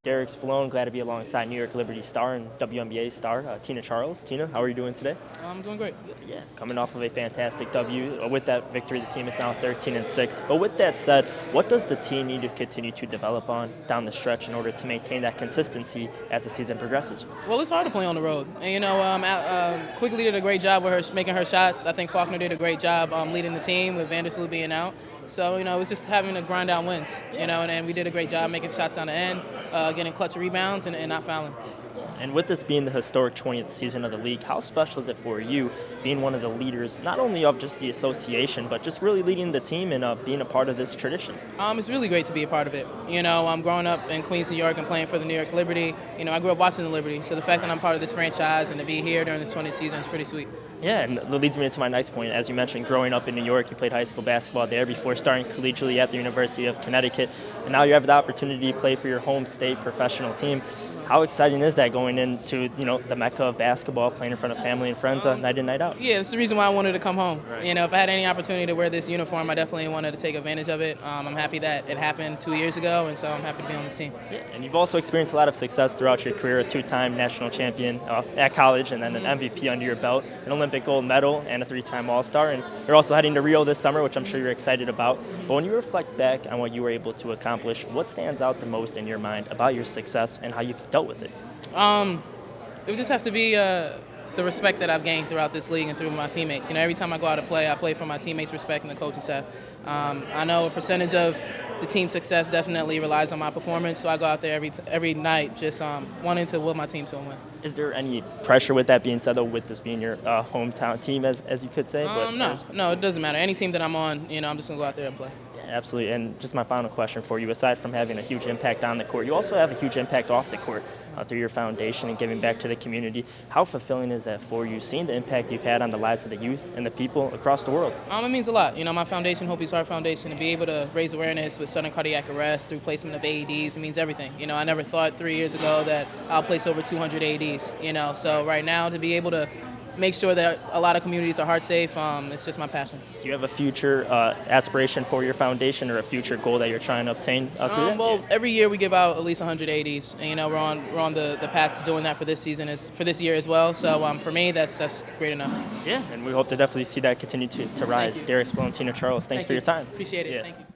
Derek Spallone, glad to be alongside New York Liberty star and WNBA star Tina Charles. Tina, how are you doing today? I'm doing great. Yeah, coming off of a fantastic W. With that victory, the team is now 13-6. But with that said, what does the team need to continue to develop on down the stretch in order to maintain that consistency as the season progresses? Well, it's hard to play on the road. And, Quigley did a great job with her making her shots. I think Faulkner did a great job leading the team with Vandersloot being out. So, it was just having to grind out wins, and we did a great job making shots down the end, getting clutch rebounds and not fouling. And with this being the historic 20th season of the league, how special is it for you being one of the leaders, not only of just the association, but just really leading the team and being a part of this tradition? It's really great to be a part of it. I'm growing up in Queens, New York, and playing for the New York Liberty. I grew up watching the Liberty, so the fact that I'm part of this franchise and to be here during this 20th season is pretty sweet. Yeah, and that leads me into my next point. As you mentioned, growing up in New York, you played high school basketball there before starting collegiately at the University of Connecticut, and now you have the opportunity to play for your home state professional team. How exciting is that going into the mecca of basketball, playing in front of family and friends night in, night out? Yeah, that's the reason why I wanted to come home. Right. If I had any opportunity to wear this uniform, I definitely wanted to take advantage of it. I'm happy that it happened 2 years ago, and so I'm happy to be on this team. Yeah, and you've also experienced a lot of success throughout your career, a two-time national champion at college and then an MVP under your belt, an Olympic gold medal, and a three-time All-Star. And you're also heading to Rio this summer, which I'm sure you're excited about. But when you reflect back on what you were able to accomplish, what stands out the most in your mind about your success and how you've dealt with it? It would just have to be the respect that I've gained throughout this league and through my teammates. Every time I go out to play, I play for my teammates' respect and the coaching staff. I know a percentage of the team's success definitely relies on my performance, so I go out there every night just wanting to will my team to win. Is there any pressure with that being said, though, with this being your hometown team, as you could say? No, it doesn't matter. Any team that I'm on, I'm just going to go out there and play. Absolutely. And just my final question for you, aside from having a huge impact on the court, you also have a huge impact off the court through your foundation and giving back to the community. How fulfilling is that for you, seeing the impact you've had on the lives of the youth and the people across the world? It means a lot. My foundation, Hope He's Heart Foundation, to be able to raise awareness with sudden cardiac arrest through placement of AEDs, it means everything. I never thought 3 years ago that I'll place over 200 AEDs, so right now to be able to make sure that a lot of communities are heart safe. It's just my passion. Do you have a future aspiration for your foundation or a future goal that you're trying to obtain through that? Well, every year we give out at least 100 ADs, and we're on the path to doing that for this season, for this year as well. So for me, that's great enough. Yeah, and we hope to definitely see that continue to rise. Derek Spallone, Tina Charles, thanks for your time. Appreciate it. Yeah. Thank you.